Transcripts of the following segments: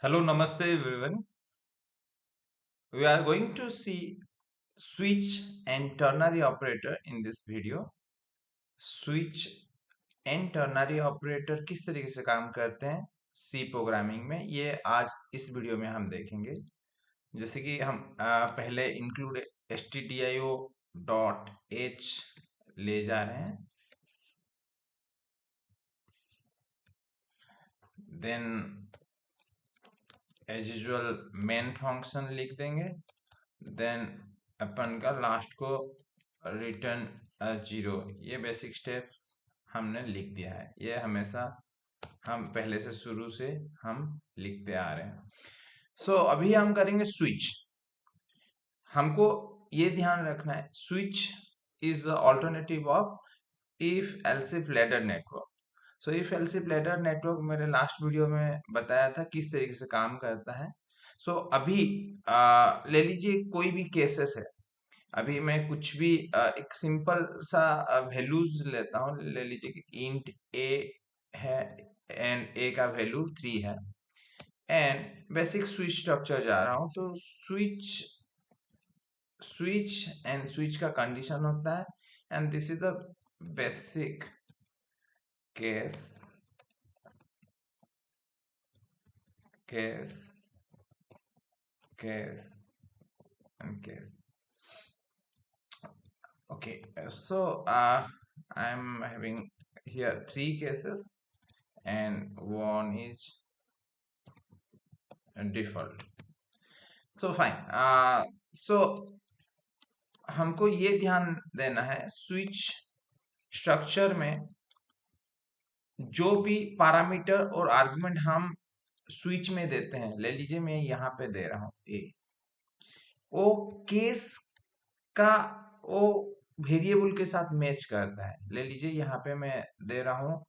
Hello, Namaste everyone. We are going to see switch and ternary operator in this video. Switch and ternary operator किस तरीके से काम करते हैं सी programming में, ये आज इस वीडियो में हम देखेंगे। जैसे कि हम पहले इंक्लूड stdio डॉट एच ले जा रहे हैं, then as usual main function लिख देंगे, देन अपन का लास्ट को रिटर्न 0। ये बेसिक स्टेप्स हमने लिख दिया है, ये हमेशा हम पहले से शुरू से हम लिखते आ रहे हैं। अभी हम करेंगे स्विच। हमको ये ध्यान रखना है, switch is the alternative of if else if ladder network. If else if ladder network मेरे लास्ट वीडियो में बताया था किस तरीके से काम करता है। अभी ले लीजिए कोई भी केसेस है। अभी मैं कुछ भी एक सिंपल सा वैल्यूज लेता हूँ। ले लीजिए कि इंट ए है एंड ए का वैल्यू 3 है एंड बेसिक स्विच स्ट्रक्चर जा रहा हूँ। तो स्विच एंड स्विच का कंडीशन होता है and this is the basic case case case and case. Okay, I'm having here three cases and one is default. Fine. So हमको ये ध्यान देना है, स्विच स्ट्रक्चर में जो भी पैरामीटर और आर्गुमेंट हम स्विच में देते हैं, ले लीजिए मैं यहाँ पे दे रहा हूँ ए, वो केस का वो वेरिएबल के साथ मैच करता है। ले लीजिए यहाँ पे मैं दे रहा हूँ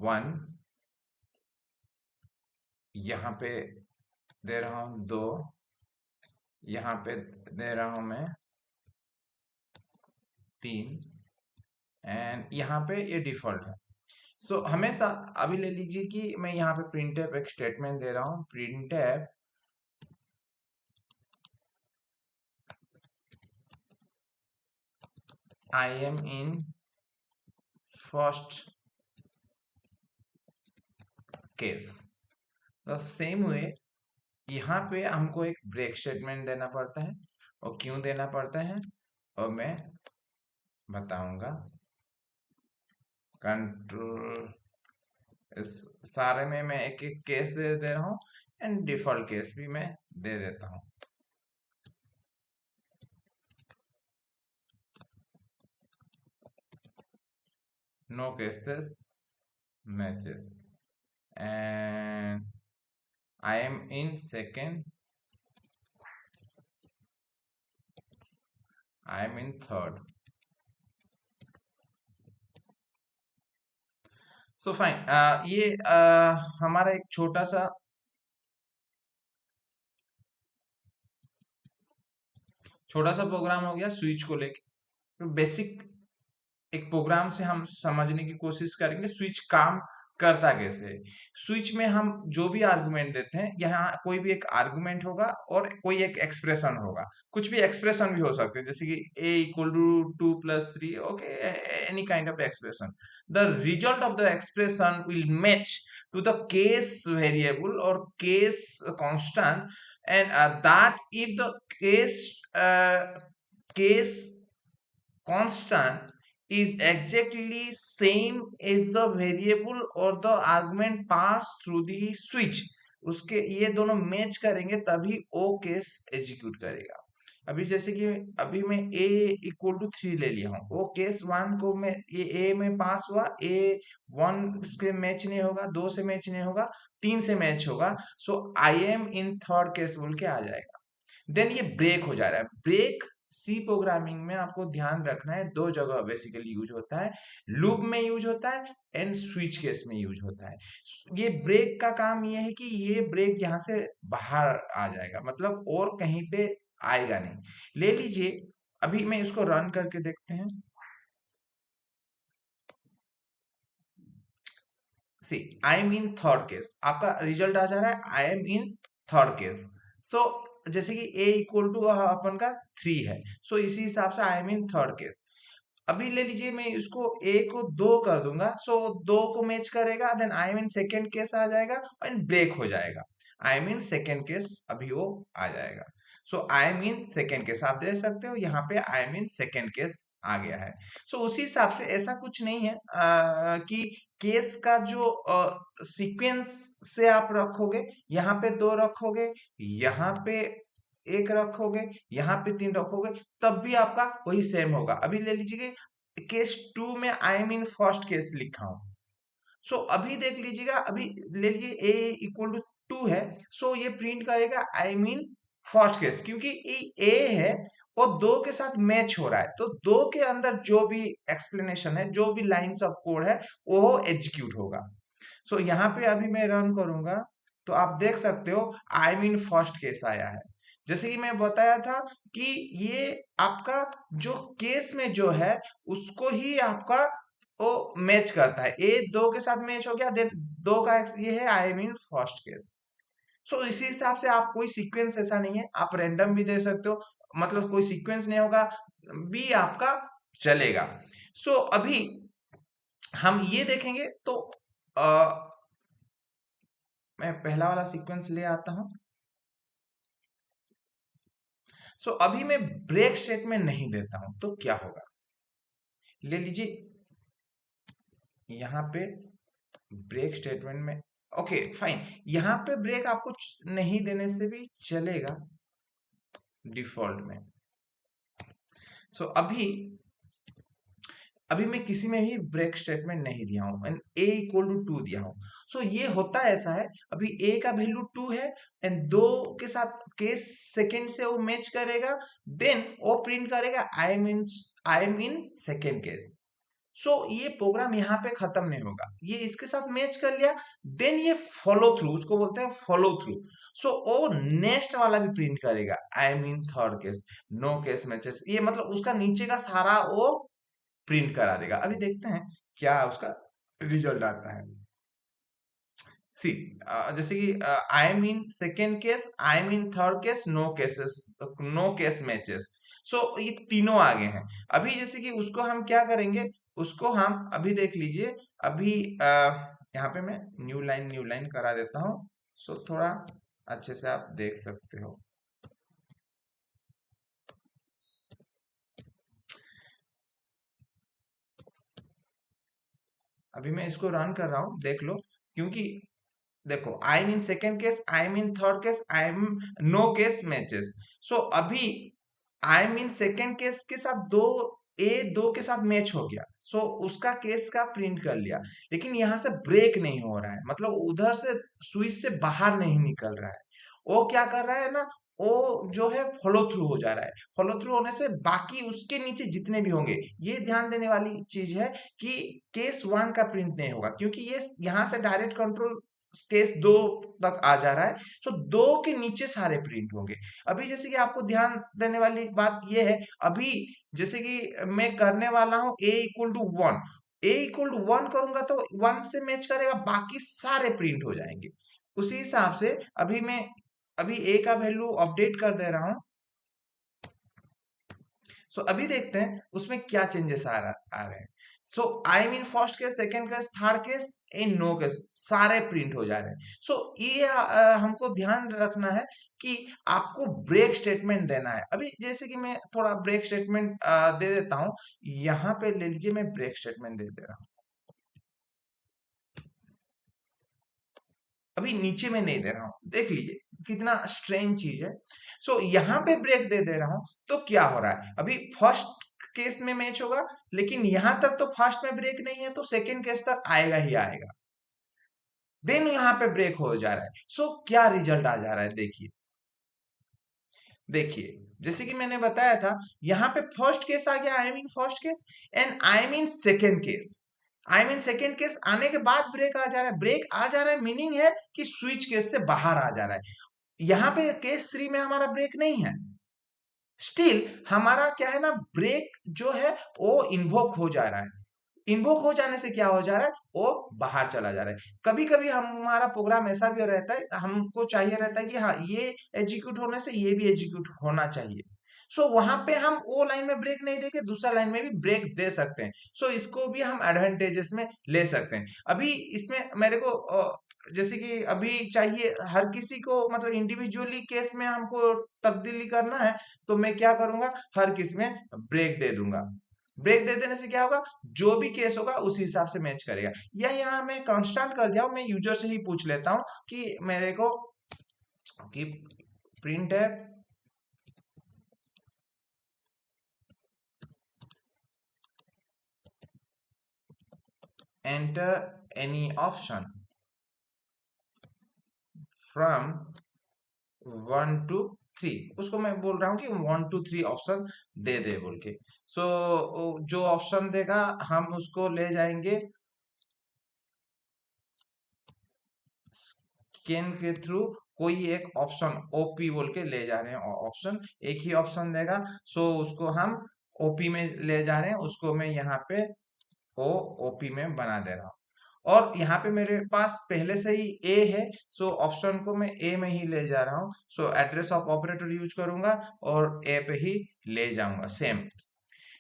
1, यहाँ पे दे रहा हूँ 2, यहाँ पे दे रहा हूँ मैं 3 एंड यहाँ पे ये डिफॉल्ट है। हमेशा अभी ले लीजिए कि मैं यहाँ पे प्रिंटफ एक स्टेटमेंट दे रहा हूँ, printf I am in first case. The same way यहाँ पे हमको एक ब्रेक स्टेटमेंट देना पड़ता है, और क्यों देना पड़ता है और मैं बताऊंगा। कंट्रोल इस सारे में मैं एक एक केस दे रहा हूँ एंड डिफॉल्ट केस भी मैं दे देता हूँ। No cases matches and I am in second, I am in third. Fine, ये हमारा एक छोटा सा प्रोग्राम हो गया स्विच को लेके। तो बेसिक एक प्रोग्राम से हम समझने की कोशिश करेंगे स्विच काम करता कैसे है। स्विच में हम जो भी आर्गुमेंट देते हैं, यहाँ कोई भी एक आर्गुमेंट होगा और कोई एक एक्सप्रेशन होगा। कुछ भी एक्सप्रेशन भी हो सकते हैं, जैसे कि a equal to 2+3, okay, any kind of expression. The result of the expression will match to the case variable और case constant and that if the case constant is exactly same as the variable or the argument passed through the switch, उसके ये दोनों match करेंगे तभी ओ case execute करेगा। अभी जैसे कि अभी मैं a इक्वल टू 3 ले लिया हूँ, वो केस 1 को मैं ये a में पास हुआ, a 1 से मैच नहीं होगा, 2 से मैच नहीं होगा, 3 से मैच होगा। आई एम इन थर्ड केस बोल के आ जाएगा। देन ये ब्रेक हो जा रहा है। ब्रेक सी प्रोग्रामिंग में आपको ध्यान रखना है, दो जगह बेसिकली यूज होता है, लूप में यूज होता है एंड स्विच केस में यूज होता है। ये ब्रेक का काम ये है कि ये ब्रेक यहाँ से बाहर आ जाएगा, मतलब और कहीं पे आएगा नहीं। ले लीजिए अभी मैं इसको रन करके देखते हैं। See I am in third case, आपका रिजल्ट आ जा रहा है I am in third case. So जैसे कि a इक्वल टू अपन का 3 है, सो इसी हिसाब से आई एम इन थर्ड केस। अभी ले लीजिए मैं इसको a को 2 कर दूंगा, सो 2 को मैच करेगा, then I am in second case आ जाएगा एंड ब्रेक हो जाएगा। I am in second case अभी वो आ जाएगा। So I am in second case आप देख सकते हो यहाँ पे I am in second case आ गया है। सो उसी हिसाब से ऐसा कुछ नहीं है कि केस का जो सीक्वेंस से आप रखोगे, यहाँ पे 2 रखोगे, यहाँ पे 1 रखोगे, यहाँ पे 3 रखोगे, तब भी आपका वही सेम होगा। अभी ले लीजिए केस 2 में आई एम इन फर्स्ट केस लिखा हूं, सो अभी देख लीजिएगा, अभी ले लीजिए a इक्वल टू 2 है, सो ये प्रिंट करेगा आई मीन फर्स्ट केस, क्योंकि a है वो 2 के साथ मैच हो रहा है, तो 2 के अंदर जो भी एक्सप्लेनेशन है, जो भी लाइंस ऑफ कोड है, वो एग्जीक्यूट होगा। सो यहाँ पे अभी मैं रन करूंगा तो आप देख सकते हो आई मीन फर्स्ट केस आया है। जैसे कि मैं बताया था कि ये आपका जो केस में जो है उसको ही आपका वो मैच करता है, ए 2 के साथ मैच हो गया, देन 2 का ये है आई मीन फर्स्ट केस। सो इसी हिसाब से आप कोई सीक्वेंस ऐसा नहीं है, आप रैंडम भी दे सकते हो, मतलब कोई सीक्वेंस नहीं होगा भी आपका चलेगा। सो अभी हम ये देखेंगे तो मैं पहला वाला सीक्वेंस ले आता हूं। सो अभी मैं ब्रेक स्टेटमेंट नहीं देता हूं तो क्या होगा, ले लीजिए यहां पे ब्रेक स्टेटमेंट में, ओके फाइन, यहां पे ब्रेक आपको नहीं देने से भी चलेगा डिफॉल्ट में। सो अभी अभी मैं किसी में भी ब्रेक स्टेटमेंट नहीं दिया हूं एंड a इक्वल टू 2 दिया हूं। सो ये होता ऐसा है, अभी a का वैल्यू 2 है एंड 2 के साथ केस सेकेंड से वो मैच करेगा, देन वो प्रिंट करेगा I am in second case. So ये प्रोग्राम यहाँ पे खत्म नहीं होगा, ये इसके साथ मैच कर लिया, देन ये फॉलो थ्रू, उसको बोलते हैं फॉलो थ्रू। सो वो नेक्स्ट वाला भी प्रिंट करेगा I mean third case, no case matches, ये मतलब उसका नीचे का सारा वो प्रिंट करा देगा। अभी देखते हैं क्या उसका रिजल्ट आता है। सी जैसे कि I mean second case, I mean third case, no cases, no case matches. So ये तीनों आगे हैं। अभी जैसे कि उसको हम क्या करेंगे, उसको हम अभी देख लीजिए, अभी यहाँ पे मैं न्यू लाइन करा देता हूँ, सो थोड़ा अच्छे से आप देख सकते हो। अभी मैं इसको रन कर रहा हूँ, देख लो, क्योंकि देखो I mean second case, I mean third case, I mean no case matches. So अभी आई मीन सेकेंड केस के साथ दो, ए 2 के साथ मैच हो गया, सो उसका केस का प्रिंट कर लिया, लेकिन यहाँ से ब्रेक नहीं हो रहा है, मतलब उधर से स्विच से बाहर नहीं निकल रहा है। वो क्या कर रहा है ना, वो जो है फॉलो थ्रू हो जा रहा है, फॉलो थ्रू होने से बाकी उसके नीचे जितने भी होंगे, ये ध्यान देने वाली चीज है कि केस 1 का प्रिंट नहीं होगा, क्योंकि ये यहाँ से डायरेक्ट कंट्रोल केस 2 तक आ जा रहा है, सो 2 के नीचे सारे प्रिंट होंगे। अभी जैसे कि आपको ध्यान देने वाली बात यह है, अभी जैसे कि मैं करने वाला हूं a equal to 1, a equal to 1 करूंगा तो 1 से मैच करेगा, बाकी सारे प्रिंट हो जाएंगे। उसी हिसाब से अभी मैं अभी a का वैल्यू अपडेट कर दे रहा हूं। सो अभी देखते हैं उसमें क्या चेंजेस आ रहे हैं। So I mean first case, second case, third case, in no case, सारे प्रिंट हो जा रहे हैं। सो ये हमको ध्यान रखना है कि आपको ब्रेक स्टेटमेंट देना है। अभी जैसे कि मैं थोड़ा ब्रेक स्टेटमेंट दे देता हूं, यहां पे ले लीजिए मैं ब्रेक स्टेटमेंट दे दे रहा हूं, अभी नीचे में नहीं दे रहा हूं, देख लीजिए कितना स्ट्रेंज चीज है। सो यहाँ पे ब्रेक दे दे रहा हूं तो क्या हो रहा है, अभी फर्स्ट केस में मैच होगा, लेकिन यहां तक तो फर्स्ट में ब्रेक नहीं है, तो सेकेंड केस तक आएगा ही आएगा, देन यहाँ पे ब्रेक हो जा रहा है। सो क्या रिजल्ट आ जा रहा है, देखिए देखिए, जैसे कि मैंने बताया था, यहाँ पे फर्स्ट केस आ गया आई mean first case and I mean second case, I mean second case आने के बाद ब्रेक आ जा रहा है, ब्रेक आ जा रहा है मीनिंग है कि स्विच केस से बाहर आ जा रहा है। यहाँ पे केस 3 में हमारा ब्रेक नहीं है, स्टिल हमारा क्या है ना, ब्रेक जो है वो इन्वोक हो जा रहा है, इन्वोक हो जाने से क्या हो जा रहा है, वो बाहर चला जा रहा है। कभी कभी हमारा प्रोग्राम ऐसा भी रहता है, हमको चाहिए रहता है कि हाँ ये एग्जीक्यूट होने से ये भी एग्जीक्यूट होना चाहिए। सो वहां पे हम वो लाइन में ब्रेक नहीं देके दूसरा लाइन में भी ब्रेक दे सकते हैं। सो इसको भी हम एडवांटेजेस में ले सकते हैं। अभी इसमें मेरे को जैसे कि अभी चाहिए हर किसी को, मतलब इंडिविजुअली केस में हमको तब्दीली करना है, तो मैं क्या करूंगा, हर किस में ब्रेक दे दूंगा। ब्रेक दे देने से क्या होगा, जो भी केस होगा उसी हिसाब से मैच करेगा। या यहाँ मैं कांस्टेंट कर दिया हूं, मैं यूजर से ही पूछ लेता हूं कि मेरे को कि प्रिंट है enter any option from 1 to 3, उसको मैं बोल रहा हूँ कि 1 to 3 ऑप्शन दे दे बोल के। सो जो ऑप्शन देगा हम उसको ले जाएंगे स्कैन के थ्रू, कोई एक ऑप्शन ओपी बोल के ले जा रहे हैं, ऑप्शन एक ही ऑप्शन देगा। सो उसको हम ओपी में ले जा रहे हैं, उसको मैं यहाँ पे ओ ओपी में बना दे रहा हूँ। और यहाँ पे मेरे पास पहले से ही ए है, सो ऑप्शन को मैं ए में ही ले जा रहा हूँ। सो एड्रेस ऑफ ऑपरेटर यूज करूंगा और ए पे ही ले जाऊंगा सेम।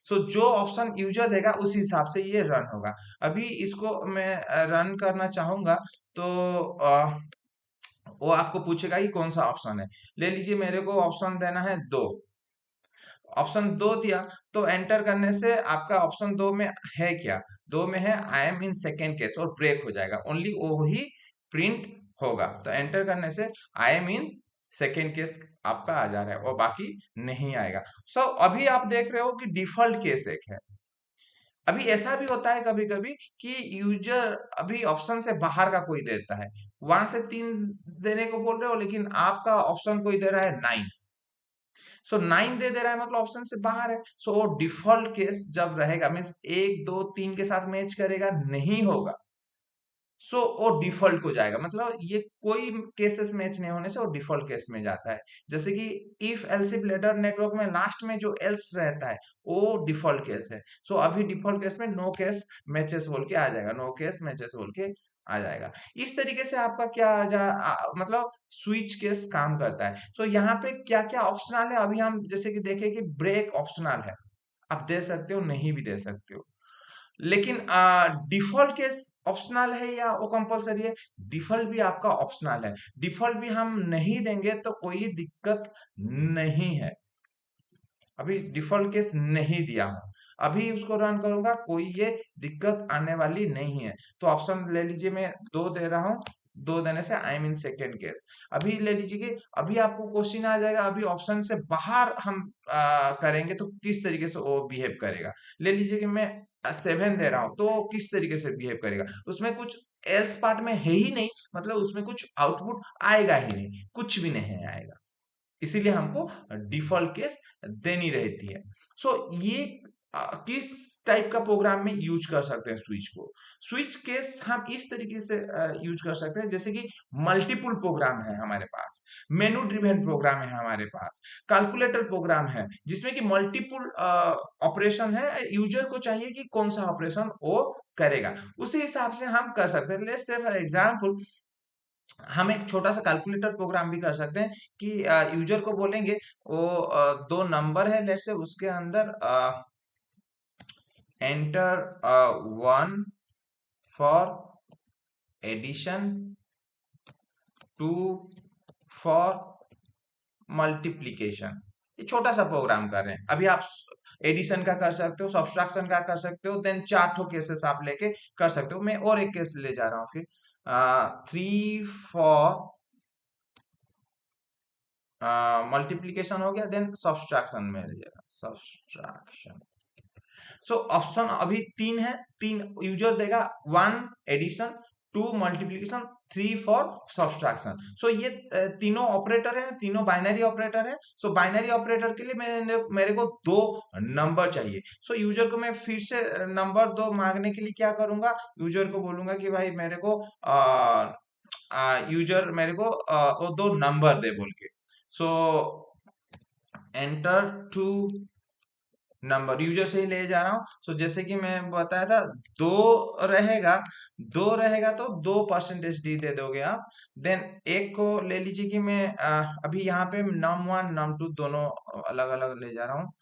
सो जो ऑप्शन यूजर देगा उस हिसाब से ये रन होगा। अभी इसको मैं रन करना चाहूंगा, तो वो आपको पूछेगा कि कौन सा ऑप्शन है। ले लीजिए मेरे को ऑप्शन देना है 2, ऑप्शन 2 दिया, तो एंटर करने से आपका ऑप्शन 2 में है क्या, 2 में है I am in second case, और ब्रेक हो जाएगा, ओनली वो ही प्रिंट होगा। तो एंटर करने से आई एम इन सेकेंड केस आपका आ जा रहा है और बाकी नहीं आएगा। सो अभी आप देख रहे हो कि डिफॉल्ट केस एक है। अभी ऐसा भी होता है कभी कभी कि यूजर अभी ऑप्शन से बाहर का कोई देता है, 1 से 3 देने को बोल रहे हो लेकिन आपका ऑप्शन कोई दे रहा है 9। सो 9 दे रहा है मतलब ऑप्शन से बाहर है। सो वो डिफॉल्ट केस जब रहेगा, मीन्स 1 2 3 के साथ मैच करेगा नहीं होगा, सो वो डिफॉल्ट को जाएगा। मतलब ये कोई केसेस मैच नहीं होने से वो डिफॉल्ट केस में जाता है। जैसे कि इफ एल्सिफ लेटर नेटवर्क में लास्ट में जो एल्स रहता है वो डिफॉल्ट केस है। सो अभी डिफॉल्ट केस में नो केस मैचेस बोल के आ जाएगा, नो केस मैचेस बोल के आ जाएगा। इस तरीके से आपका क्या मतलब स्विच केस काम करता है। सो यहाँ पे क्या क्या ऑप्शनल है, अभी हम जैसे कि देखें कि ब्रेक ऑप्शनल है, आप दे सकते हो नहीं भी दे सकते हो। लेकिन डिफॉल्ट केस ऑप्शनल है या वो कंपलसरी है, डिफॉल्ट भी आपका ऑप्शनल है। डिफॉल्ट भी हम नहीं देंगे तो कोई दिक्कत नहीं है। अभी डिफॉल्ट केस नहीं दिया हूं, अभी उसको रन करूंगा, कोई ये दिक्कत आने वाली नहीं है। तो ऑप्शन ले लीजिए, मैं 2 दे रहा हूं, 2 देने से आई मीन सेकेंड केस। अभी ले लीजिए कि अभी आपको क्वेश्चन आ जाएगा, अभी ऑप्शन से बाहर हम करेंगे तो किस तरीके से वो बिहेव करेगा। ले लीजिए कि मैं 7 दे रहा हूं, तो किस तरीके से बिहेव करेगा, उसमें कुछ एल्स पार्ट में है ही नहीं, मतलब उसमें कुछ आउटपुट आएगा ही नहीं, कुछ भी नहीं आएगा। इसीलिए हमको डिफॉल्ट केस देनी रहती है। सो ये किस टाइप का प्रोग्राम में यूज कर सकते हैं स्विच को। स्विच केस हम इस तरीके से यूज कर सकते हैं, जैसे कि मल्टीपल प्रोग्राम है हमारे पास, मेनू ड्रिवन प्रोग्राम है हमारे पास, कैलकुलेटर प्रोग्राम है जिसमें कि मल्टीपल ऑपरेशन है, यूजर को चाहिए कि कौन सा ऑपरेशन वो करेगा, उसी हिसाब से हम कर सकते हैं। लेट्स से फॉर एग्जांपल हम एक छोटा सा कैलकुलेटर प्रोग्राम भी कर सकते हैं कि यूजर को बोलेंगे वो 2 नंबर है, लेट्स से उसके अंदर enter 1 for addition, 2 for multiplication. ये छोटा सा प्रोग्राम कर रहे हैं। अभी आप एडिशन का कर सकते हो, सब्सट्रैक्शन का कर सकते हो, देन 4 केसेस आप लेके कर सकते हो। मैं और एक केस ले जा रहा हूँ फिर, 3 फॉर मल्टीप्लीकेशन हो गया, देन सब्सट्रैक्शन में लीजिएगा, सब्सट्रैक्शन। सो ऑप्शन अभी 3 है, 3 यूजर देगा, 1 एडिशन, 2 मल्टीप्लीकेशन, 3 फॉर सब्सट्रैक्शन। सो ये तीनों ऑपरेटर है, तीनों बाइनरी ऑपरेटर है। सो बाइनरी ऑपरेटर के लिए मेरे को 2 नंबर चाहिए। सो यूजर को मैं फिर से नंबर 2 मांगने के लिए क्या करूंगा, यूजर को बोलूंगा कि भाई मेरे को यूजर मेरे को वो 2 नंबर दे बोल के। सो एंटर 2 नंबर यूजर से ही ले जा रहा हूँ। सो जैसे कि मैं बताया था, रहेगा 2 रहेगा तो 2%d दे दोगे आप। देन एक को ले लीजिए कि मैं अभी यहाँ पे num1 num2 दोनों अलग अलग ले जा रहा हूँ।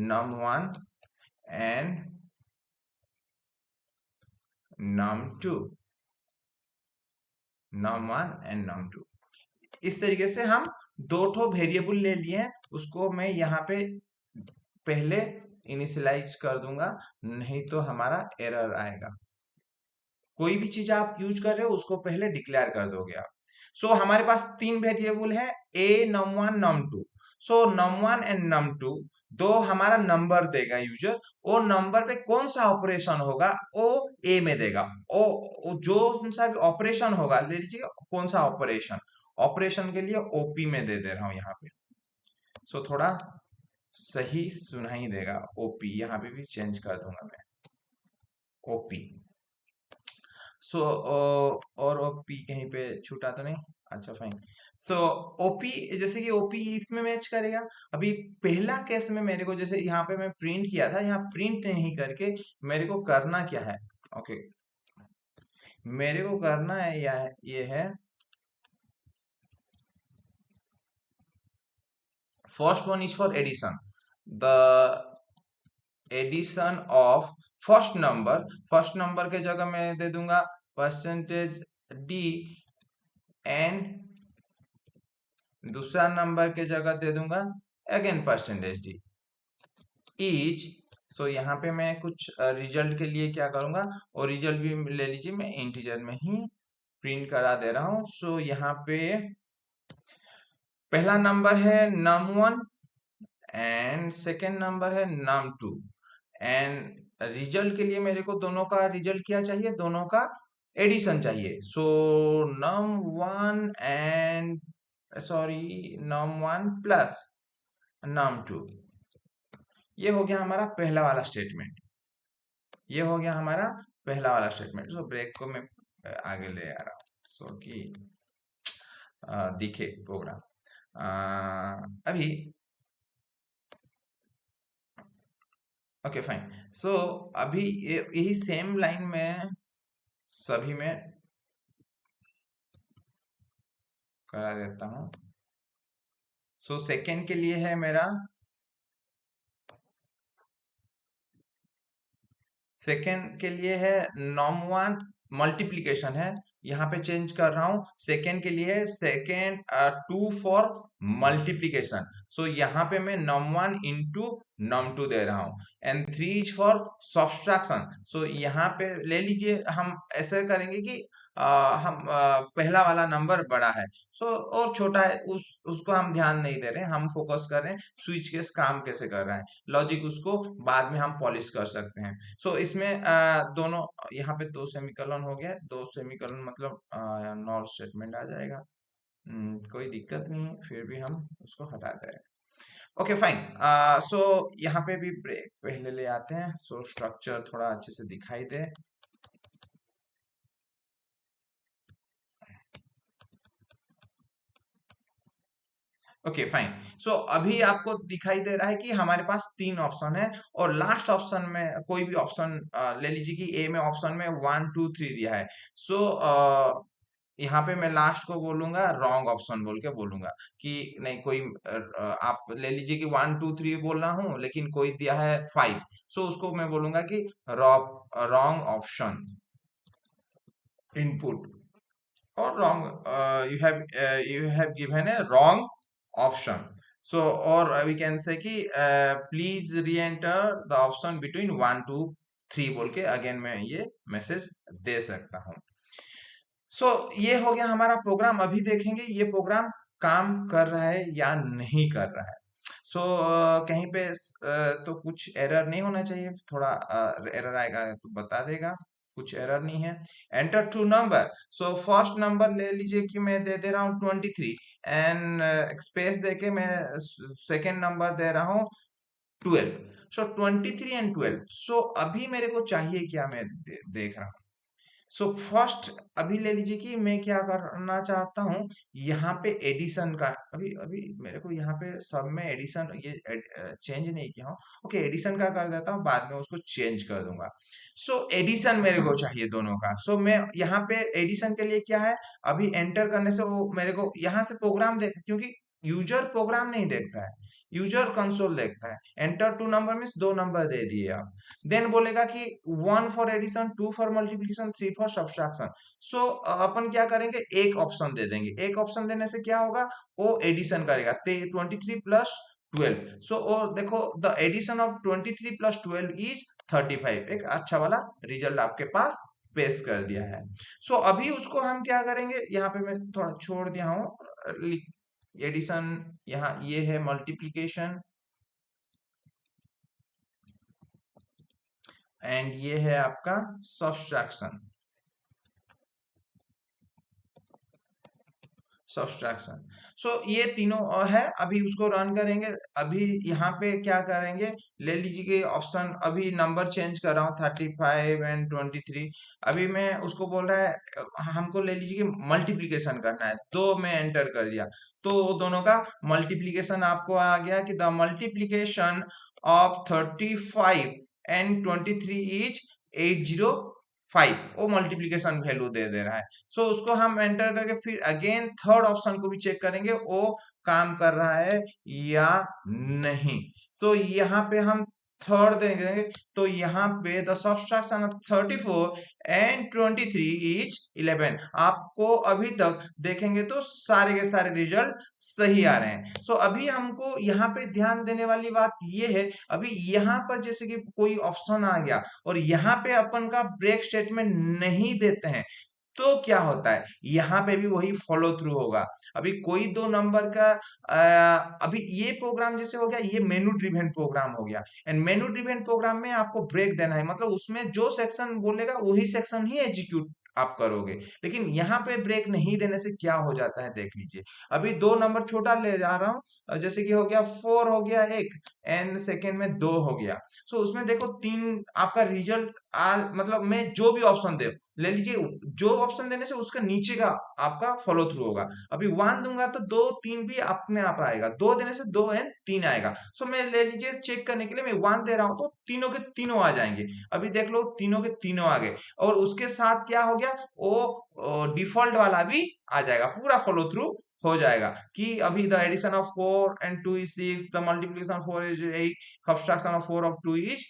num1 and num2, num1 and num2। इस तरीके से हम 2 वेरिएबल ले लिए हैं, उसको मैं यहाँ पे पहले इनिशियलाइज कर दूंगा, नहीं तो हमारा एरर आएगा। कोई भी चीज आप यूज कर रहे हो उसको पहले डिक्लेयर कर दोगे आप। सो हमारे पास 3 वेरिएबल है, a num1 num2। So num1 and num2 दो हमारा नंबर देगा यूजर। वो नंबर पे कौन सा ऑपरेशन होगा वो a में देगा। जो सा भी ऑपरेशन होगा, ले लीजिए कौन सा ऑपरेशन, ऑपरेशन के लिए ओपी में दे दे रहा हूं यहाँ पे। सो थोड़ा सही सुनाई देगा, ओपी यहाँ पे भी चेंज कर दूंगा मैं, ओपी। सो और ओपी कहीं पे छूटा तो नहीं? अच्छा फाइन। सो ओपी, जैसे कि ओपी इसमें मैच करेगा। अभी पहला केस में मेरे को, जैसे यहाँ पे मैं प्रिंट किया था, यहाँ प्रिंट नहीं करके मेरे को करना क्या है? ओके, मेरे को करना है या ये है, first one is for addition, the addition of first number के जगह मैं दे दूंगा %d, एंड दूसरा नंबर के जगह दे दूंगा अगेन %d इच। सो यहाँ पे मैं कुछ रिजल्ट के लिए क्या करूंगा, और रिजल्ट भी ले लीजिए, मैं इंटीजर में ही प्रिंट करा दे रहा हूँ। सो यहाँ पे पहला नंबर है num1 एंड सेकेंड नंबर है num2, एंड रिजल्ट के लिए मेरे को दोनों का रिजल्ट क्या चाहिए, दोनों का एडिशन चाहिए। सो num1 and sorry num1 plus num2, ये हो गया हमारा पहला वाला स्टेटमेंट। ये हो गया हमारा पहला वाला स्टेटमेंट। सो ब्रेक को मैं आगे ले आ रहा हूँ, सो कि दिखे प्रोग्राम अभी। Okay fine. सो अभी यही सेम लाइन में सभी में करा देता हूँ। सो सेकेंड के लिए है मेरा, सेकेंड के लिए है num1 मल्टीप्लीकेशन है, यहाँ पे चेंज कर रहा हूँ। सेकेंड के लिए सेकेंड 2 फॉर मल्टीप्लीकेशन, सो यहाँ पे मैं num1 इंटू num2 दे रहा हूँ। एंड 3 इज फॉर सब्सट्रैक्शन, सो यहाँ पे ले लीजिए, हम ऐसे करेंगे कि हम पहला वाला नंबर बड़ा है, सो और छोटा है उसको हम ध्यान नहीं दे रहे हैं, हम फोकस कर रहे हैं स्विच केस काम कैसे कर रहा है, लॉजिक उसको बाद में हम पॉलिश कर सकते हैं। सो इसमें दोनों, यहाँ पे 2 सेमीकोलन हो गया, 2 सेमीकोलन मतलब नॉर स्टेटमेंट आ जाएगा। कोई दिक्कत नहीं है, फिर भी हम उसको हटा दें। Okay fine. सो यहाँ पे भी ब्रेक पहले ले आते हैं, सो स्ट्रक्चर थोड़ा अच्छे से दिखाई दे। Okay fine. सो अभी आपको दिखाई दे रहा है कि हमारे पास 3 ऑप्शन है, और लास्ट ऑप्शन में कोई भी ऑप्शन ले लीजिए कि ए में ऑप्शन में 1 2 3 दिया है। सो यहाँ पे मैं लास्ट को बोलूंगा रॉन्ग ऑप्शन बोल के बोलूंगा कि नहीं, कोई आप ले लीजिए कि 1 2 3 बोल रहा हूँ, लेकिन कोई दिया है 5, सो उसको मैं बोलूंगा कि wrong option input, or wrong, you have given a wrong option. So or we can say कि please re-enter the option between 1 2 3 बोल के अगेन मैं ये मैसेज दे सकता हूँ। सो ये हो गया हमारा प्रोग्राम। अभी देखेंगे ये प्रोग्राम काम कर रहा है या नहीं कर रहा है। सो कहीं पे तो कुछ एरर नहीं होना चाहिए, थोड़ा एरर आएगा तो बता देगा, कुछ एरर नहीं है। Enter two number, so first number ले लीजिए कि मैं दे दे रहा हूँ 23, एंड स्पेस देके मैं सेकेंड नंबर दे रहा हूँ 12। सो 23 एंड 12, सो अभी मेरे को चाहिए क्या, मैं देख रहा हूँ। सो फर्स्ट अभी ले लीजिए कि मैं क्या करना चाहता हूँ, यहाँ पे एडिशन का अभी अभी मेरे को यहाँ पे सब में एडिशन ये चेंज नहीं किया हूँ। ओके, एडिशन का कर देता हूँ, बाद में उसको चेंज कर दूंगा। सो एडिशन मेरे को चाहिए दोनों का। सो मैं यहाँ पे एडिशन के लिए क्या है, अभी एंटर करने से वो मेरे को यहाँ से प्रोग्राम देख, क्योंकि यूजर प्रोग्राम नहीं देखता है, यूजर कंसोल देखता है। एंटर टू नंबर मीन्स दो नंबर दे दिए आप। देन बोलेगा कि 1 for addition, 2 for multiplication, 3 for subtraction. So अपन क्या करेंगे, एक ऑप्शन दे देंगे। एक ऑप्शन देने से क्या होगा, वो एडिशन करेगा 23 प्लस 12। सो देखो, the addition of 23 plus 12 is 35। एक अच्छा वाला रिजल्ट आपके पास पेश कर दिया है। सो अभी उसको हम क्या करेंगे, यहाँ पे मैं थोड़ा छोड़ दिया हूँ एडिशन, यहाँ ये है मल्टीप्लिकेशन एंड ये है आपका सब्सट्रैक्शन। सब्सट्रैक्शन, सो ये तीनों है। अभी उसको रन करेंगे। अभी यहाँ पे क्या करेंगे, ले लीजिए कि ऑप्शन अभी नंबर चेंज कर रहा हूँ 35 एंड 23। अभी मैं उसको बोल रहा है हमको ले लीजिए कि मल्टीप्लिकेशन करना है, तो मैं एंटर कर दिया तो वो दोनों का मल्टीप्लिकेशन आपको आ गया कि the multiplication of 35 and 23 is 805। वो मल्टीप्लिकेशन वैल्यू दे रहा है। सो उसको हम एंटर करके फिर अगेन थर्ड ऑप्शन को भी चेक करेंगे वो काम कर रहा है या नहीं। सो यहाँ पे हम थर्ड देंगे, तो यहाँ पे the subtraction of 34 and 23 is 11। आपको अभी तक देखेंगे तो सारे के सारे रिजल्ट सही आ रहे हैं। सो अभी हमको यहाँ पे ध्यान देने वाली बात ये है, अभी यहाँ पर जैसे कि कोई ऑप्शन आ गया और यहाँ पे अपन का ब्रेक स्टेटमेंट नहीं देते हैं, तो क्या होता है, यहाँ पे भी वही फॉलो थ्रू होगा। अभी कोई दो नंबर का अभी ये प्रोग्राम जैसे हो गया, ये मेनू ड्रिवन प्रोग्राम हो गया। एंड मेनू ड्रिवन प्रोग्राम में आपको ब्रेक देना है, मतलब उसमें जो सेक्शन बोलेगा वही सेक्शन ही एग्जीक्यूट आप करोगे। लेकिन यहाँ पे ब्रेक नहीं देने से क्या हो जाता है देख लीजिए। अभी दो नंबर छोटा ले जा रहा हूँ, जैसे कि हो गया 4 हो गया एक, एंड सेकेंड में 2 हो गया। सो उसमें देखो तीन आपका रिजल्ट मतलब मैं जो भी ऑप्शन दे ले लीजिए, जो ऑप्शन देने से उसका नीचे का आपका फॉलो थ्रू होगा। अभी 1 दूंगा तो 2 3 भी अपने आप आएगा, 2 देने से 2 एंड 3 आएगा। सो मैं ले लीजिए चेक करने के लिए मैं 1 दे रहा हूं तो तीनों के तीनों आ जाएंगे। अभी देख लो तीनों के तीनों आ गए, और उसके साथ क्या हो गया, वो डिफॉल्ट वाला भी आ जाएगा, पूरा फॉलो थ्रू हो जाएगा कि अभी the addition of 4 and 2 is 6, the multiplication of 4 is 8, subtraction of 4 of 2 is,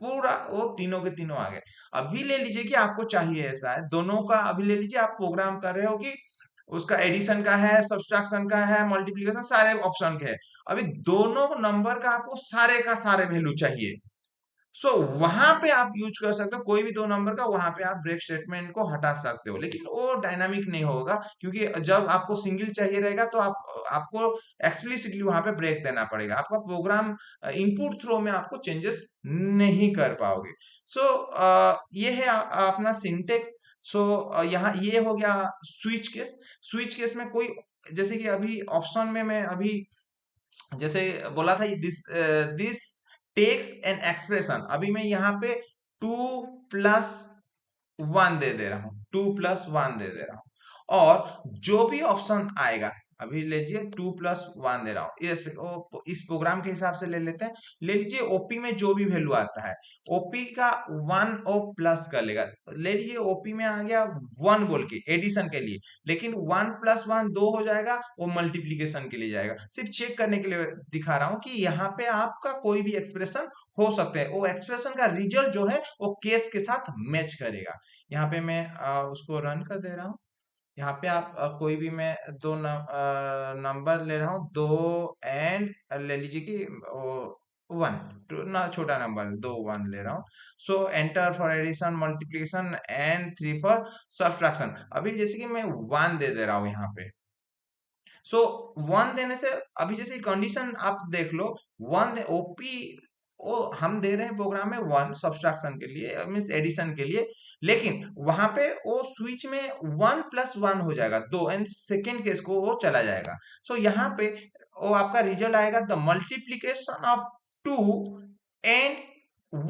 पूरा वो तीनों के तीनों आ गए। अभी ले लीजिए कि आपको चाहिए ऐसा है दोनों का, अभी ले लीजिए आप प्रोग्राम कर रहे हो कि उसका एडिशन का है, सब्सट्रैक्शन का है, मल्टीप्लिकेशन, सारे ऑप्शन के है। अभी दोनों नंबर का आपको सारे का सारे वैल्यू चाहिए। सो वहां पे आप यूज कर सकते हो कोई भी दो नंबर का, वहां पे आप ब्रेक स्टेटमेंट को हटा सकते हो, लेकिन वो डायनामिक नहीं होगा, क्योंकि जब आपको सिंगल चाहिए रहेगा तो आपको एक्सप्लिसिटली वहां पे ब्रेक देना पड़ेगा। आपका प्रोग्राम इनपुट थ्रो में आपको चेंजेस नहीं कर पाओगे। सो ये है अपना सिंटेक्स। सो यहाँ ये हो गया स्विच केस। स्विच केस में कोई, जैसे कि अभी ऑप्शन में मैं अभी जैसे बोला था दिस टेक्स एन एक्सप्रेशन, अभी मैं यहाँ पे 2+1 दे रहा हूँ, 2+1 दे रहा हूँ। और जो भी ऑप्शन आएगा, अभी लीजिए 2+1 दे रहा हूँ, इस प्रोग्राम के हिसाब से ले लेते हैं। ले लीजिए ओपी में जो भी वैल्यू आता है, ओपी का 1 ओ प्लस कर लेगा। ले लीजिए ओपी में आ गया 1 बोल के एडिशन के लिए, लेकिन 1+1 2 हो जाएगा, वो मल्टीप्लीकेशन के लिए जाएगा। सिर्फ चेक करने के लिए दिखा रहा हूं कि यहाँ पे आपका कोई भी एक्सप्रेशन हो सकते हैं, वो एक्सप्रेशन का रिजल्ट जो है वो केस के साथ मैच करेगा। यहाँ पे मैं उसको रन कर दे रहा हूँ। यहाँ पे आप कोई भी मैं दो नंबर ले रहा हूँ, 2 एंड ले लीजिए कि 1, ना छोटा नंबर 2 1 ले रहा हूँ। So enter for addition, multiplication and 3 for subtraction. अभी जैसे कि मैं 1 दे रहा हूँ यहाँ पे। सो 1 देने से अभी जैसे कंडीशन आप देख लो, 1 ओपी ओ हम दे रहे हैं प्रोग्राम में 1 सब्सट्रैक्शन के लिए मीन्स एडिशन के लिए, लेकिन वहां पे वो स्विच में 1+1 हो जाएगा 2 एंड सेकेंड केस को वो चला जाएगा। सो यहाँ पे वो आपका रिजल्ट आएगा the multiplication of 2 and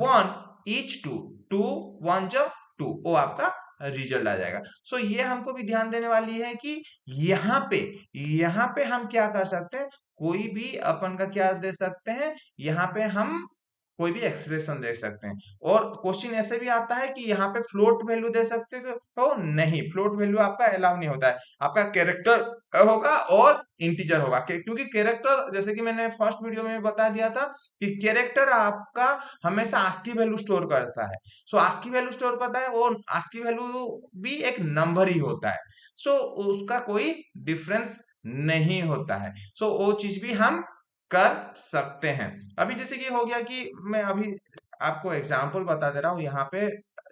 1 etch 2, 2 1 जो 2, वो आपका रिजल्ट आ जाएगा। सो ये हमको भी ध्यान देने वाली है कि यहाँ पे यहाँ पे हम क्या कर सकते हैं, कोई भी अपन का क्या दे सकते हैं, यहाँ पे हम कोई भी एक्सप्रेशन दे सकते हैं। और क्वेश्चन ऐसे भी आता है कि यहाँ पे फ्लोट वैल्यू दे सकते हो, तो नहीं, फ्लोट वैल्यू आपका अलाउ नहीं होता है, आपका कैरेक्टर होगा और इंटीजर होगा। क्योंकि कैरेक्टर, जैसे कि मैंने फर्स्ट वीडियो में बता दिया था कि कैरेक्टर आपका हमेशा आस्की वैल्यू स्टोर करता है। सो आस्की वैल्यू स्टोर करता है और आस्की वैल्यू भी एक नंबर ही होता है। सो उसका कोई डिफरेंस नहीं होता है। सो वो चीज भी हम कर सकते हैं। अभी जैसे कि हो गया कि मैं अभी आपको एग्जांपल बता दे रहा हूँ यहाँ पे,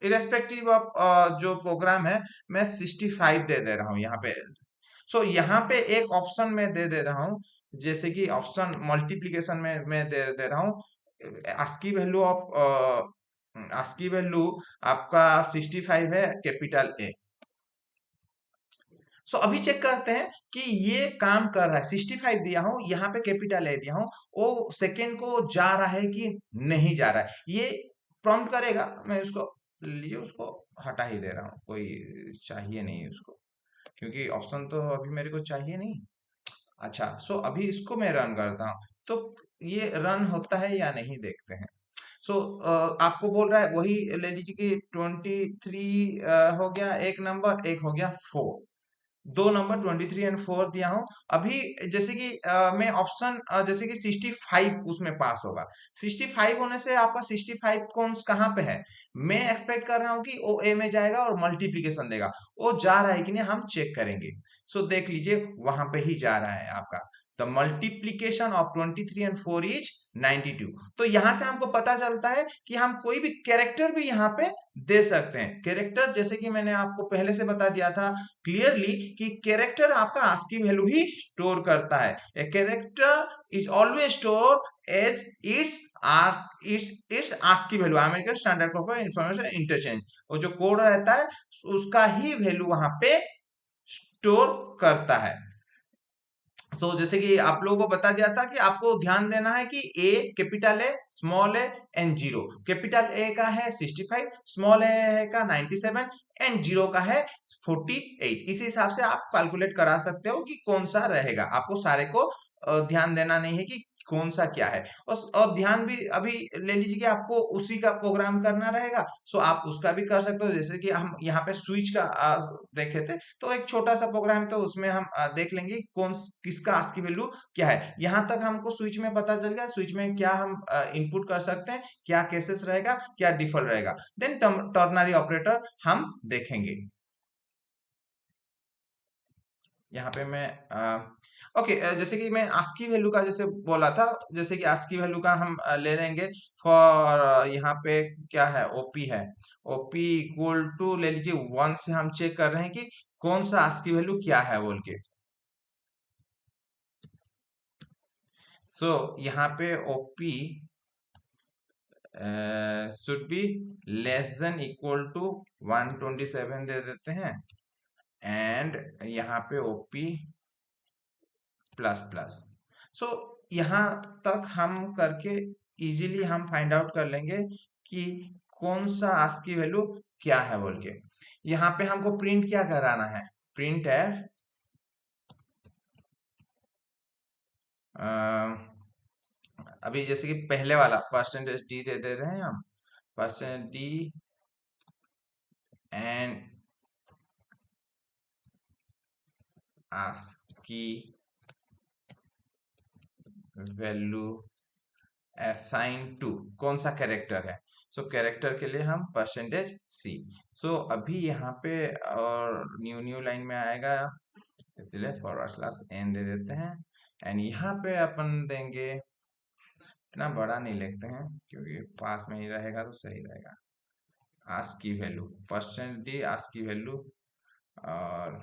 इरेस्पेक्टिव ऑफ जो प्रोग्राम है, मैं 65 दे दे रहा हूँ यहाँ पे। सो यहाँ पे एक ऑप्शन में दे दे रहा हूँ, जैसे कि ऑप्शन मल्टीप्लिकेशन में मैं दे दे रहा हूँ, ASCII value of ASCII value आपका 65 है, कैपिटल ए। सो अभी चेक करते हैं कि ये काम कर रहा है। 65 दिया हूं, यहाँ पे कैपिटल ए दिया हूं, वो सेकेंड को जा रहा है कि नहीं जा रहा है, ये प्रॉम्प्ट करेगा। मैं उसको लिए उसको हटा ही दे रहा हूँ, कोई चाहिए नहीं उसको, क्योंकि ऑप्शन तो अभी मेरे को चाहिए नहीं। अच्छा, सो अभी इसको मैं रन करता हूँ, तो ये रन होता है या नहीं देखते हैं। सो आपको बोल रहा है वही, ले लीजिए कि 23 हो गया एक नंबर, एक हो गया 4, दो नंबर 23 एंड 4 दिया हूं। अभी जैसे कि मैं ऑप्शन जैसे कि 65 उसमें पास होगा, 65 होने से आपका 65 कौन कहाँ पे है, मैं एक्सपेक्ट कर रहा हूँ कि वो ए में जाएगा और मल्टीप्लीकेशन देगा, वो जा रहा है कि नहीं हम चेक करेंगे। सो देख लीजिए वहां पे ही जा रहा है आपका, the multiplication of 23 and 4 is 92। तो यहां से हमको पता चलता है कि हम कोई भी कैरेक्टर भी यहाँ पे दे सकते हैं। कैरेक्टर जैसे कि मैंने आपको पहले से बता दिया था क्लियरली कि कैरेक्टर आपका आस्की वैल्यू ही स्टोर करता है। A character is always store as its ASCII value, American standard code for information interchange. वो जो कोड रहता है उसका ही वैल्यू वहां पे स्टोर करता है। तो जैसे कि आप लोगों को बता दिया था कि आपको ध्यान देना है कि A, capital A, small A and zero. Capital A का है 65, स्मॉल ए का 97 एंड जीरो का है 48। इसी हिसाब से आप कैलकुलेट करा सकते हो कि कौन सा रहेगा। आपको सारे को ध्यान देना नहीं है कि कौन सा क्या है। और ध्यान भी अभी ले लीजिए कि आपको उसी का प्रोग्राम करना रहेगा, सो आप उसका भी कर सकते हो। जैसे कि हम यहाँ पे स्विच का देखे थे, तो एक छोटा सा प्रोग्राम, तो उसमें हम देख लेंगे कि किसका आस्की वैल्यू क्या है। यहाँ तक हमको स्विच में पता चल गया, स्विच में क्या हम इनपुट कर सकते हैं, क्या केसेस रहेगा, क्या डिफॉल्ट रहेगा। देन टर्नरी ऑपरेटर हम देखेंगे। यहाँ पे मैं ओके, जैसे कि मैं आस्की वैल्यू का जैसे बोला था, जैसे कि आस्की वैल्यू का हम ले लेंगे फॉर यहाँ पे क्या है, ओपी है। ओपी इक्वल टू ले लीजिए 1 से हम चेक कर रहे हैं कि कौन सा आस्की वैल्यू क्या है बोल के। सो यहाँ पे op should be less than equal to 127 दे देते हैं, एंड यहाँ पे ओपी प्लस प्लस। सो यहाँ तक हम करके इजीली हम फाइंड आउट कर लेंगे कि कौन सा आस्की वैल्यू क्या है बोल के। यहाँ पे हमको प्रिंट क्या कराना है, प्रिंट एफ अभी जैसे कि पहले वाला परसेंटेज डी दे दे रहे हैं हम, percent d and ASCII value assign to कौन सा कैरेक्टर है। सो कैरेक्टर के लिए हम परसेंटेज सी। सो अभी यहाँ पे और न्यू न्यू लाइन में आएगा, इसलिए फॉरवर्ड स्लैश एन दे देते हैं, एंड यहाँ पे अपन देंगे, इतना बड़ा नहीं लिखते हैं क्योंकि पास में ही रहेगा तो सही रहेगा, ASCII value percent d ASCII value. और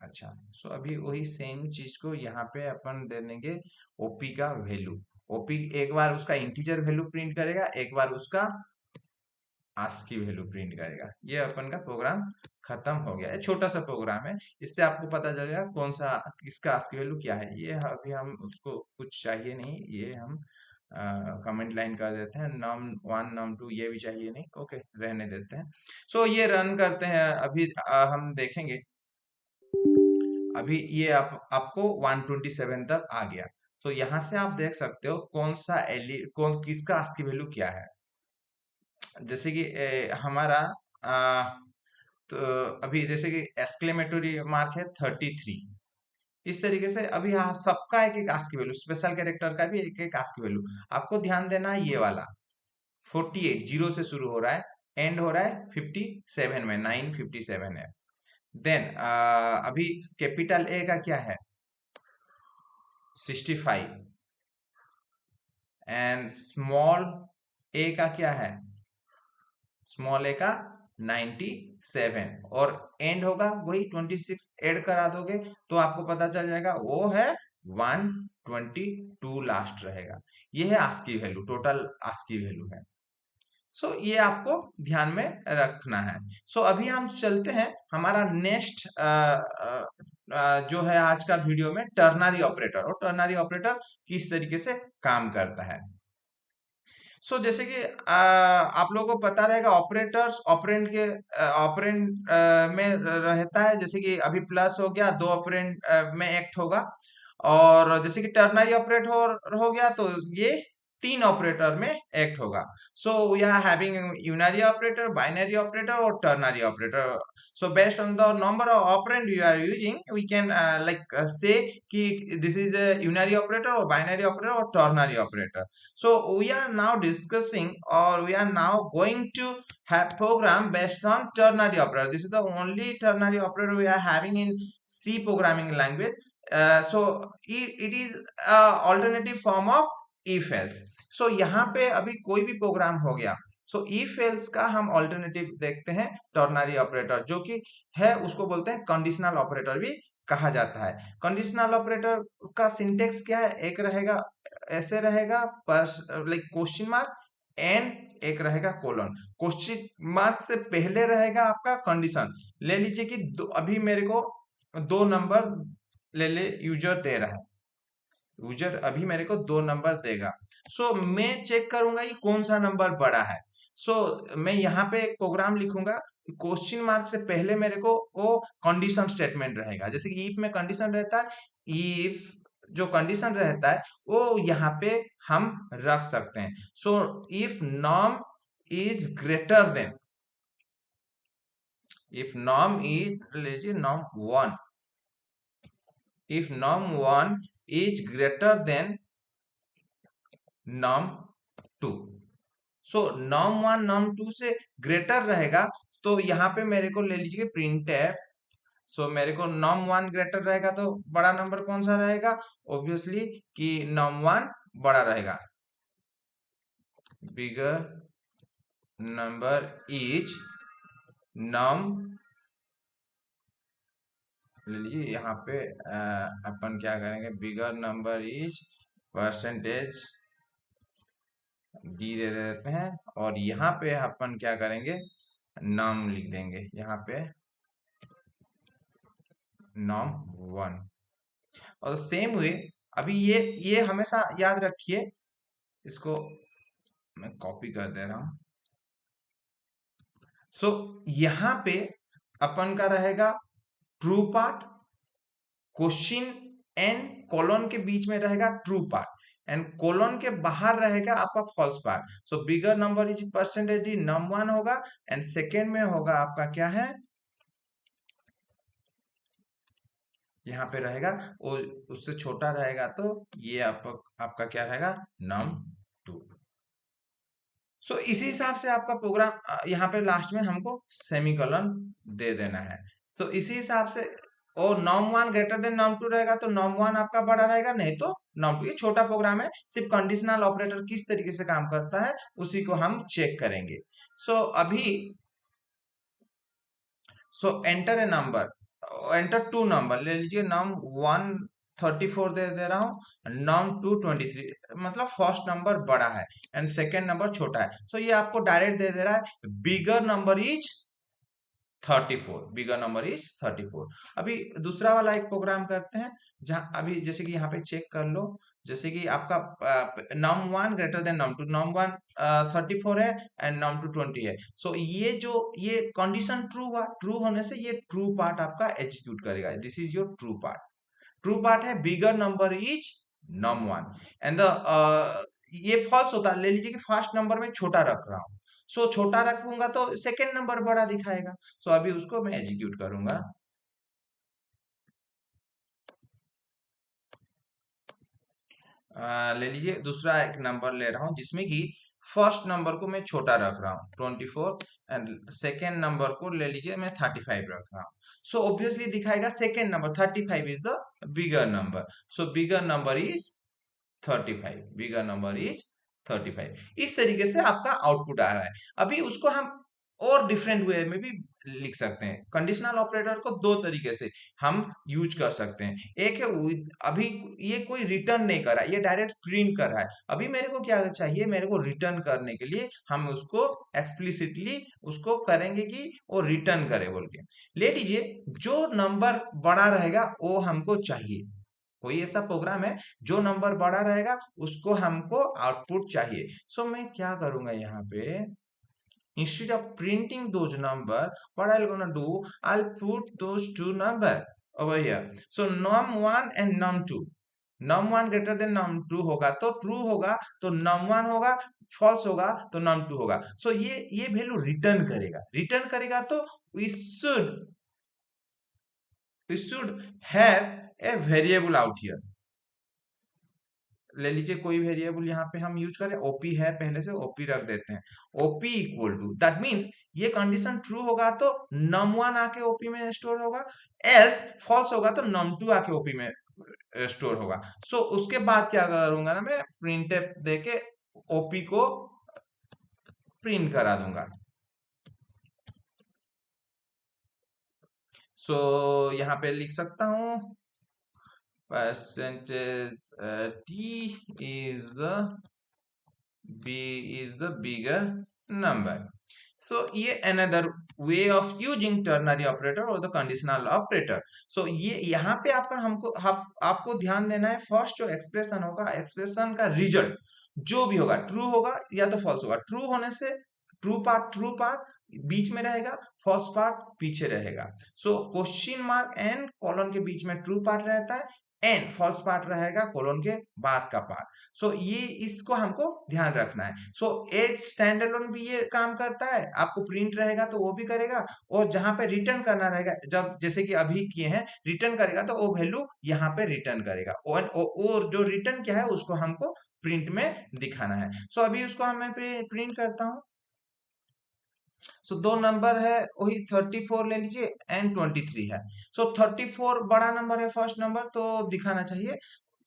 अच्छा, सो अभी वही सेम चीज को यहाँ पे अपन दे देंगे ओपी का वैल्यू। ओपी एक बार उसका इंटीजर वैल्यू प्रिंट करेगा, एक बार उसका आस्की वैल्यू प्रिंट करेगा। ये अपन का प्रोग्राम खत्म हो गया है, छोटा सा प्रोग्राम है। इससे आपको पता चलेगा कौन सा किसका आस्की वैल्यू क्या है। ये अभी हम उसको कुछ चाहिए नहीं, ये हम कमेंट लाइन कर देते हैं, num1 num2 ये भी चाहिए नहीं, ओके रहने देते हैं। सो ये रन करते हैं, अभी हम देखेंगे, अभी ये आपको 127 तक आ गया। सो यहाँ से आप देख सकते हो कौन सा कौन किसका आस्की वैल्यू क्या है। जैसे कि हमारा तो अभी जैसे कि एक्सक्लेमेटरी मार्क है 33। इस तरीके से अभी आप सबका एक एक आस्की वैल्यू, स्पेशल कैरेक्टर का भी एक एक आस्की वैल्यू आपको ध्यान देना है। ये वाला 48 जीरो से शुरू हो रहा है, एंड हो रहा है 57 में, 957 है। देन अभी कैपिटल ए का क्या है 65, एंड स्मॉल ए का क्या है, स्मॉल ए का 97, और एंड होगा वही 26 ऐड करा दोगे तो आपको पता चल जाएगा वो है 122 लास्ट रहेगा। ये है ASCII value, total ASCII value है। सो ये आपको ध्यान में रखना है। सो अभी हम चलते हैं हमारा नेक्स्ट जो है आज का वीडियो में, टर्नरी ऑपरेटर, और टर्नरी ऑपरेटर किस तरीके से काम करता है। सो जैसे कि आप लोगों को पता रहेगा ऑपरेटर्स ऑपरेंड के ऑपरेंड में रहता है। जैसे कि अभी प्लस हो गया, दो ऑपरेंड में एक्ट होगा, और जैसे कि टर्नरी ऑपरेट हो गया तो ये तीन ऑपरेटर में एक्ट होगा। So we are having unary operator, binary operator और ternary operator. So based on the number of operand you are using we can like say कि this is a unary operator और binary operator और ternary operator. So we are now discussing, or we are now going to have program based on ternary operator. This is the only ternary operator we are having in C programming language. So it is alternative form of if else. So यहाँ पे अभी कोई भी programme हो गया, सो if else का हम alternative देखते हैं टर्नरी ऑपरेटर, जो कि है उसको बोलते हैं कंडीशनल ऑपरेटर भी कहा जाता है। कंडीशनल ऑपरेटर का सिंटेक्स क्या है, एक रहेगा ऐसे रहेगा, लाइक क्वेश्चन मार्क, एंड एक रहेगा कोलन। क्वेश्चन मार्क से पहले रहेगा आपका कंडीशन। ले लीजिए कि अभी मेरे को दो नंबर ले यूजर दे रहा है, यूजर अभी मेरे को दो नंबर देगा। सो मैं चेक करूंगा कि कौन सा नंबर बड़ा है। सो मैं यहाँ पे एक प्रोग्राम लिखूंगा, क्वेश्चन मार्क से पहले मेरे को वो कंडीशन स्टेटमेंट रहेगा। जैसे कि इफ में कंडीशन रहता है, इफ जो कंडीशन रहता है वो यहाँ पे हम रख सकते हैं। So if num is greater than, if num is लीजिए num 1, if num 1 is greater than num 2, so num 1 num 2 से ग्रेटर रहेगा तो यहाँ पे मेरे को ले लीजिए प्रिंट एफ। सो मेरे को नॉम 1 ग्रेटर रहेगा तो बड़ा नंबर कौन सा रहेगा, ऑब्वियसली कि नॉम 1 बड़ा रहेगा। बिगर नंबर इज नॉम, ले लीजिए यहाँ पे अपन क्या करेंगे, bigger number is percentage D दे देते हैं, और यहाँ पे अपन क्या करेंगे, नाम लिख देंगे यहाँ पे नॉम 1। और सेम वे अभी ये हमेशा याद रखिए, इसको मैं कॉपी कर दे रहा हूं। सो यहाँ पे अपन का रहेगा true part, question and colon के बीच में रहेगा ट्रू पार्ट, एंड कोलन के बाहर रहेगा आपका false part. So bigger number is percentage D num 1 होगा, एंड सेकेंड में होगा आपका क्या है, यहाँ पे रहेगा वो उससे छोटा रहेगा तो ये आपका क्या रहेगा, नम 2। सो इसी हिसाब से आपका प्रोग्राम यहाँ पे लास्ट में हमको सेमीकोलन दे देना है। तो इसी हिसाब से, और नॉम 1 ग्रेटर देन नॉम 2 रहेगा तो नॉम 1 आपका बड़ा रहेगा, नहीं तो नॉम 2। ये छोटा प्रोग्राम है, सिर्फ कंडीशनल ऑपरेटर किस तरीके से काम करता है उसी को हम चेक करेंगे। सो अभी enter a number, enter two number, ले लीजिए नॉम 1 34 दे रहा हूँ, नॉम 2 23, मतलब फर्स्ट नंबर बड़ा है एंड सेकेंड नंबर छोटा है। सो ये आपको डायरेक्ट दे रहा है bigger number is 34, bigger number is 34। अभी दूसरा वाला एक प्रोग्राम करते हैं, जहां अभी जैसे कि यहाँ पे चेक कर लो, जैसे कि आपका num1 greater than num2, num1 34 है एंड num2 20 है। सो ये कंडीशन ट्रू हुआ, ट्रू होने से ये ट्रू पार्ट आपका एग्जीक्यूट करेगा, this is your true part. True part है bigger number is num1 and the ये फॉल्स होता है, ले लीजिए कि फर्स्ट नंबर में छोटा रख रहा हूँ, सो छोटा रखूंगा तो सेकेंड नंबर बड़ा दिखाएगा। सो अभी उसको मैं एग्जीक्यूट करूंगा। ले लीजिए दूसरा एक नंबर ले रहा हूँ जिसमें कि फर्स्ट नंबर को मैं छोटा रख रहा हूँ 24 एंड सेकेंड नंबर को ले लीजिए मैं 35 रख रहा हूँ। सो ऑब्वियसली दिखाएगा second number 35 is the bigger number, so bigger number is 35, bigger number is 35। इस तरीके से आपका आउटपुट आ रहा है। अभी उसको हम और डिफरेंट वे में भी लिख सकते हैं। कंडीशनल ऑपरेटर को दो तरीके से हम यूज कर सकते हैं। एक है अभी ये कोई रिटर्न नहीं कर रहा है, ये डायरेक्ट प्रिंट कर रहा है। अभी मेरे को क्या चाहिए, मेरे को रिटर्न करने के लिए हम उसको एक्सप्लिसिटली उसको करेंगे कि वो रिटर्न करे बोल के। ले लीजिए जो नंबर बड़ा रहेगा वो हमको चाहिए, कोई ऐसा प्रोग्राम है जो नंबर बड़ा रहेगा उसको हमको आउटपुट चाहिए। सो मैं क्या करूंगा यहाँ पे, instead of printing those number, what I'll gonna do, I'll put those two number over here. So num1 and num2, num1 greater than num2 होगा तो ट्रू होगा, तो num1 होगा फॉल्स होगा तो num2 होगा। सो ये वैल्यू रिटर्न करेगा, रिटर्न करेगा तो we should we should have a variable out here। ले लीजिए कोई वेरिएबल यहाँ पे हम यूज करें, ओपी है पहले से, ओपी रख देते हैं। Op equal to, that means ये कंडीशन ट्रू होगा तो num1 आके ओपी में स्टोर होगा, एल्स फॉल्स होगा तो num2 आके ओपी में स्टोर होगा। सो उसके बाद क्या करूंगा ना, मैं प्रिंटफ देके ओपी को प्रिंट करा दूंगा। सो यहाँ पे लिख सकता हूँ percentage t is the bigger number। So ये another way of using ternary operator or the conditional operator। So ये यहाँ पे आपका हमको आपको ध्यान देना है, फर्स्ट जो एक्सप्रेशन होगा, एक्सप्रेशन का रिजल्ट जो भी होगा ट्रू होगा या तो फॉल्स होगा। ट्रू होने से ट्रू पार्ट बीच में रहेगा, फॉल्स पार्ट पीछे रहेगा। So question mark and colon के बीच में ट्रू पार्ट रहता है एंड फॉल्स पार्ट रहेगा कोलन के बाद का पार्ट। सो ये इसको हमको ध्यान रखना है। सो एज स्टैंड अलोन भी ये काम करता है, आपको प्रिंट रहेगा तो वो भी करेगा, और जहां पे रिटर्न करना रहेगा, जब जैसे कि अभी किए हैं रिटर्न करेगा तो वो वैल्यू यहाँ पे रिटर्न करेगा, और जो रिटर्न क्या है उसको हमको प्रिंट में दिखाना है। सो अभी उसको मैं प्रिंट करता हूँ। सो दो नंबर है वही 34 ले लीजिए एंड 23 है। सो 34 बड़ा नंबर है फर्स्ट नंबर तो दिखाना चाहिए।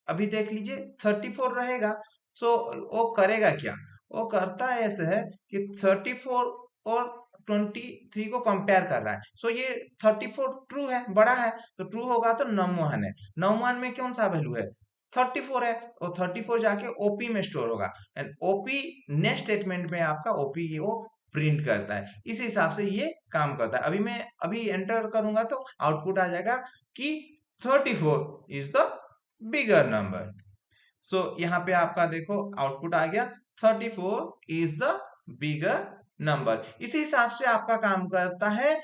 अभी देख लीजिए 34 रहेगा, सो वो करेगा क्या, वो करता है ऐसे है कि 34 और 23 को कंपेयर कर रहा है। सो ये 34 ट्रू है, बड़ा है, तो ट्रू होगा तो num1 है, num1 में कौन सा वैल्यू है 34 है, और 34 जाके ओपी में स्टोर होगा एंड ओपी नेक्स्ट स्टेटमेंट में आपका ओपी वो प्रिंट करता है। इस हिसाब से ये काम करता है। अभी मैं अभी एंटर करूंगा तो आउटपुट आ जाएगा कि 34 इज द बिगर नंबर। सो यहाँ पे आपका देखो आउटपुट आ गया 34 इज द बिगर नंबर। इसी हिसाब से आपका काम करता है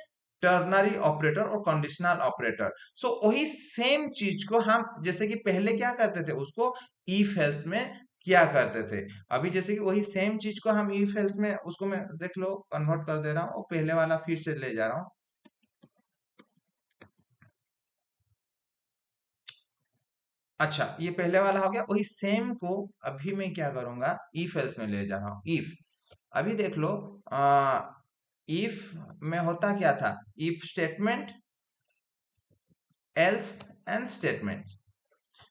टर्नरी ऑपरेटर और कंडीशनल ऑपरेटर। सो वही सेम चीज को हम जैसे कि पहले क्या करते थे उसको इफ एल्स में किया करते थे। अभी जैसे कि वही सेम चीज को हम इफ एल्स में उसको मैं देख लो कन्वर्ट कर दे रहा हूँ, पहले वाला फिर से ले जा रहा हूँ। अच्छा ये पहले वाला हो गया, वही सेम को अभी मैं क्या करूंगा इफ एल्स में ले जा रहा हूँ। इफ अभी देख लो इफ में होता क्या था, if statement else and statement.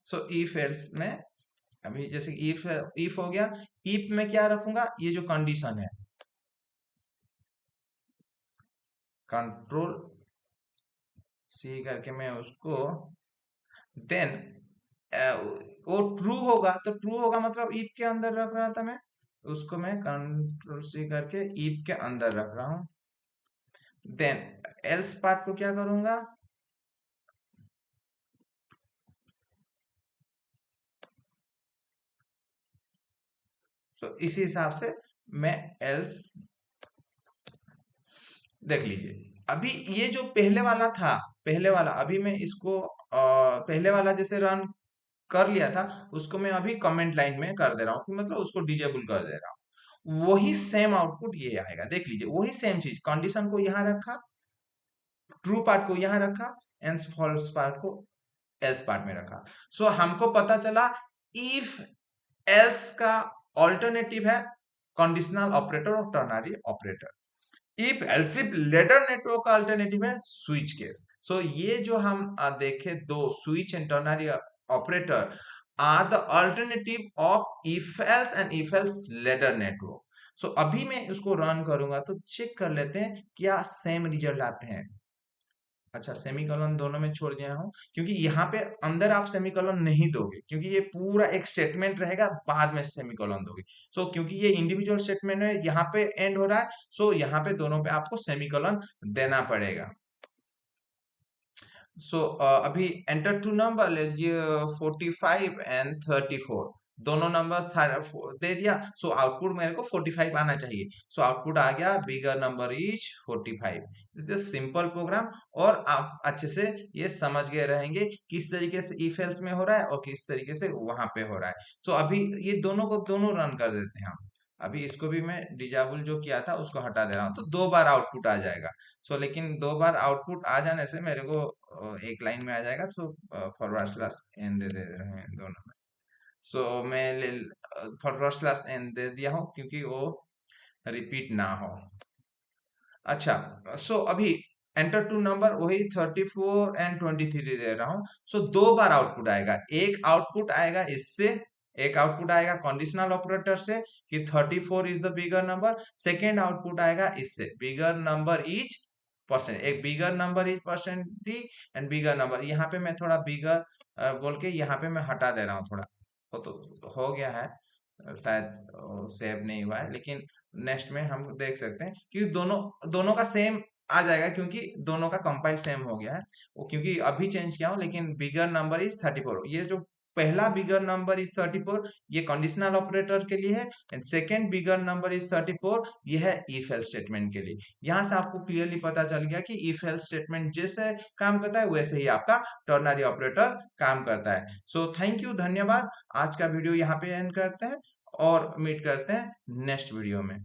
So if else में अभी जैसे इफ हो गया, इफ में क्या रखूंगा, ये जो कंडीशन है कंट्रोल सी करके मैं उसको देन वो ट्रू होगा तो ट्रू होगा मतलब इफ के अंदर रख रहा था मैं, उसको मैं कंट्रोल सी करके इफ के अंदर रख रहा हूं। देन एल्स पार्ट को क्या करूंगा, तो इसी हिसाब से मैं एल्स, देख लीजिए अभी ये जो पहले वाला था, पहले वाला अभी मैं इसको पहले वाला जैसे रन कर लिया था उसको मैं अभी कमेंट लाइन में कर दे रहा हूँ कि मतलब उसको डिजेबल कर दे रहा हूँ, वही सेम आउटपुट ये आएगा। देख लीजिए वही सेम चीज, कंडीशन को यहाँ रखा, ट्रू पार्ट को यहाँ रखा, एंड फॉल्स पार्ट को एल्स पार्ट में रखा। सो हमको पता चला इफ एल्स का ऑल्टरनेटिव है कंडीशनल ऑपरेटर और ternary operator. If else if ladder network का अल्टरनेटिव है स्विच केस। सो ये जो हम देखे दो switch and ternary operator are the alternative of if else and if else ladder network. So अभी मैं उसको रन करूंगा तो चेक कर लेते हैं क्या सेम रिजल्ट आते हैं। अच्छा सेमीकोलन दोनों में छोड़ दिया हूं क्योंकि यहाँ पे अंदर आप सेमीकोलन नहीं दोगे, क्योंकि ये पूरा एक स्टेटमेंट रहेगा, बाद में सेमीकोलन दोगे। सो क्योंकि ये इंडिविजुअल स्टेटमेंट है, यहाँ पे एंड हो रहा है, सो यहाँ पे दोनों पे आपको सेमीकोलन देना पड़ेगा। सो अभी एंटर टू नंबर ले लीजिए 45 एंड 34, दोनों नंबर दे दिया। सो आउटपुट मेरे को 45 आना चाहिए। सो आउटपुट आ गया bigger number is 45। This is simple program, और आप अच्छे से ये समझ गए रहेंगे किस तरीके से इफ एल्स में हो रहा है और किस तरीके से वहां पे हो रहा है। सो अभी ये दोनों को दोनों रन कर देते हैं हम। अभी इसको भी मैं डिजाबुल जो किया था उसको हटा दे रहा हूँ, तो 2 बार आउटपुट आ जाएगा। सो लेकिन 2 बार आउटपुट आ जाने से मेरे को एक लाइन में आ जाएगा, तो फॉरवर्ड स्लैश एन दे दे रहे हैं दोनों में। सो मैं फॉरवर्ड स्लैश एन दे दिया हूँ क्योंकि वो रिपीट ना हो। अच्छा सो अभी एंटर टू नंबर वही 34 एंड 23 दे रहा हूँ। सो 2 बार आउटपुट आएगा, एक आउटपुट आएगा इससे, एक आउटपुट आएगा कंडीशनल ऑपरेटर से कि 34 is the bigger number, second output आएगा इससे बिगर नंबर इज परसेंट, एक बिगर number is percent d and bigger number. यहाँ पे मैं थोड़ा बिगर बोल के यहाँ पे मैं हटा दे रहा हूँ थोड़ा, वो तो हो गया है, शायद सेव नहीं हुआ है, लेकिन नेक्स्ट में हम देख सकते हैं क्योंकि दोनों दोनों का सेम आ जाएगा, क्योंकि दोनों का कंपाइल सेम हो गया है। वो क्योंकि अभी चेंज किया हूँ, लेकिन बिगर नंबर इज 34, ये जो पहला बिगर नंबर इज 34 ये कंडीशनल ऑपरेटर के लिए है, and second bigger number is 34 ये है इफ एल्स स्टेटमेंट के लिए। यहां से आपको क्लियरली पता चल गया कि इफ एल्स स्टेटमेंट जैसे काम करता है वैसे ही आपका टर्नरी ऑपरेटर काम करता है। सो थैंक यू, धन्यवाद। आज का वीडियो यहाँ पे एंड करते हैं और मीट करते हैं नेक्स्ट वीडियो में।